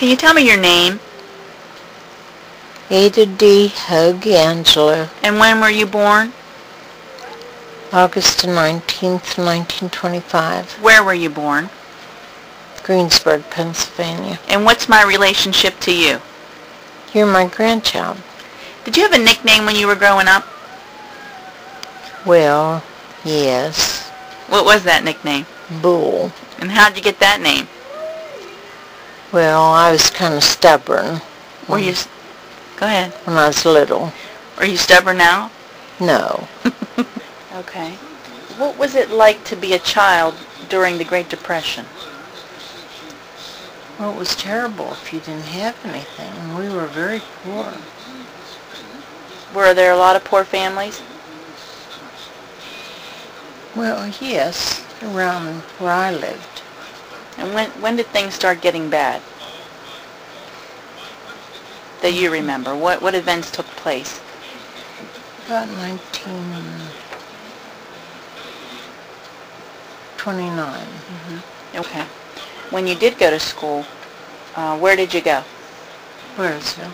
Can you tell me your name? Ada D. Hogue Angelo. And when were you born? August 19th, 1925. Where were you born? Greensburg, Pennsylvania. And what's my relationship to you? You're my grandchild. Did you have a nickname when you were growing up? Well, yes. What was that nickname? Bull. And how'd you get that name? Well, I was kind of stubborn. Were you... Go ahead. When I was little. Are you stubborn now? No. Okay. What was it like to be a child during the Great Depression? Well, it was terrible if you didn't have anything. We were very poor. Were there a lot of poor families? Well, yes, around where I lived. And when did things start getting bad? That you remember? What events took place? About 1929. Mm-hmm. Okay. When you did go to school, where did you go? Burnsville.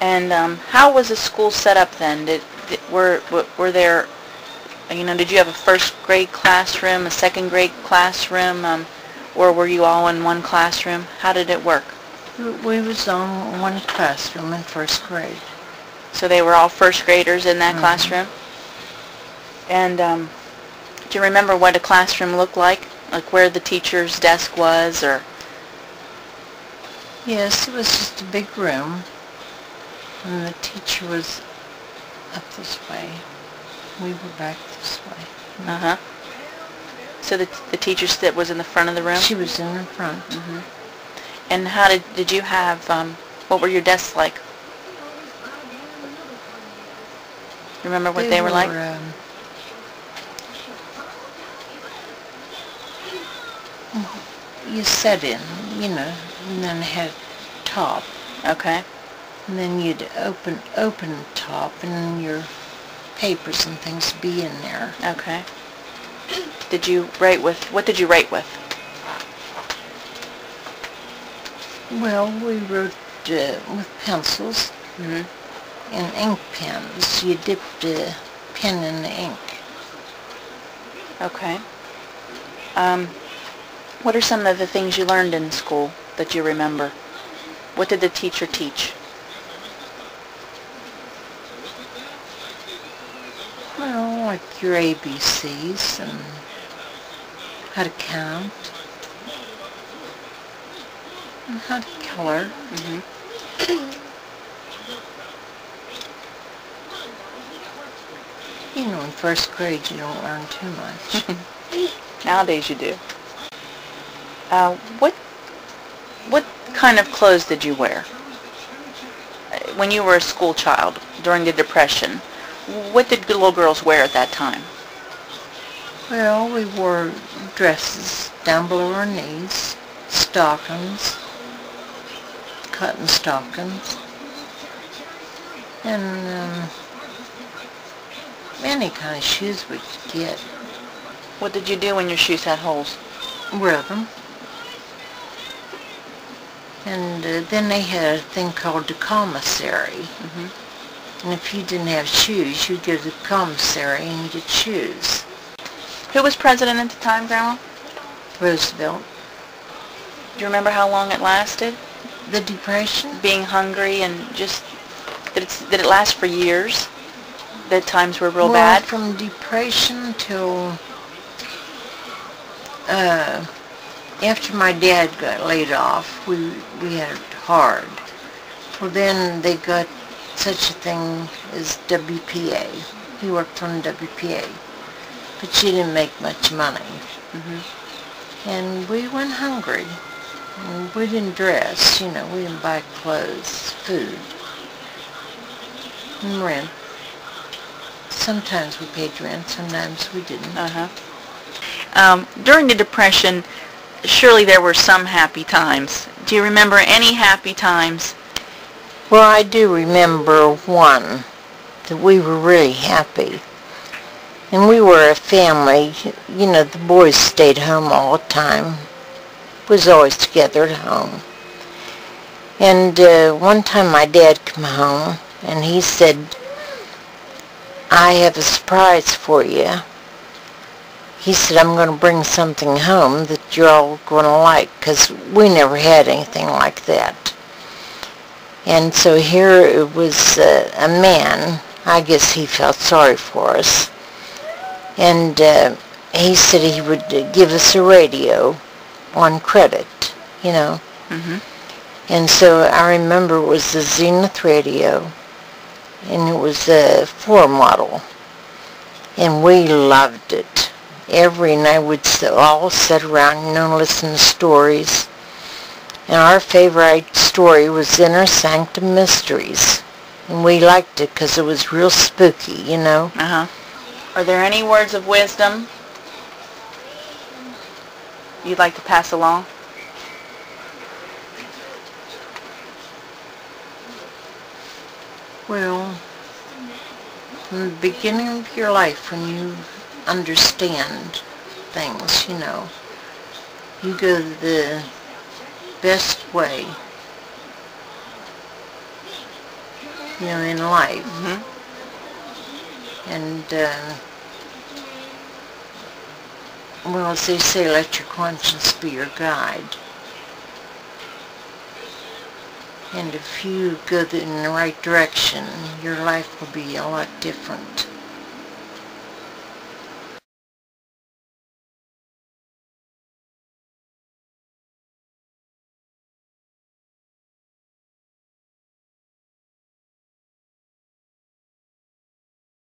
And how was the school set up then? Were there, did you have a first grade classroom, a second grade classroom, or were you all in one classroom? How did it work? We was on one classroom in first grade. So they were all first graders in that classroom? And do you remember what a classroom looked like? Like where the teacher's desk was, or? Yes, it was just a big room. And the teacher was up this way. We were back this way. Uh-huh. So the teacher was in the front of the room? She was in the front. Mm-hmm. And how did you have, what were your desks like? Remember what they were like? You sat in, and then it had top. Okay. And then you'd open the top, and then your papers and things would be in there. Okay. What did you write with? Well, we wrote with pencils and ink pens. You dipped a pen in the ink. Okay. What are some of the things you learned in school that you remember? What did the teacher teach? Well, like your ABCs and how to count and how to color. Mm-hmm. In first grade you don't learn too much. Nowadays you do. What kind of clothes did you wear when you were a school child during the Depression? What did little girls wear at that time? Well, we wore dresses down below our knees, stockings, cotton stockings, and any kind of shoes we could get. What did you do when your shoes had holes? Wear them. And then they had a thing called the commissary. Mm-hmm. And if you didn't have shoes, you'd go to the commissary and get shoes. Who was president at the time, Grandma? Roosevelt. Do you remember how long it lasted? The Depression? Being hungry and just... Did it last for years? The times were real bad? From Depression till... after my dad got laid off, we had it hard. Well, then they got such a thing as WPA. He worked on WPA. But she didn't make much money. Mm-hmm. And we went hungry. And we didn't dress, we didn't buy clothes, food, and rent. Sometimes we paid rent, sometimes we didn't. Uh-huh. During the Depression, surely there were some happy times. Do you remember any happy times? Well, I do remember one that we were really happy. And we were a family. The boys stayed home all the time. We was always together at home. And one time my dad came home and he said, I have a surprise for you. He said, I'm going to bring something home that you're all going to like, because we never had anything like that. And so here it was a man, I guess he felt sorry for us, and he said he would give us a radio on credit, you know. Mm-hmm. And so I remember it was the Zenith radio, and it was a 4 model, and we loved it. Every night we'd all sit around, you know, and listen to stories. And our favorite story was Inner Sanctum Mysteries. And we liked it because it was real spooky, you know. Uh-huh. Are there any words of wisdom you'd like to pass along? Well, from the beginning of your life, when you understand things, you know, you go the best way, you know, in life. Mm-hmm. And, well, as they say, let your conscience be your guide. And if you go in the right direction, your life will be a lot different.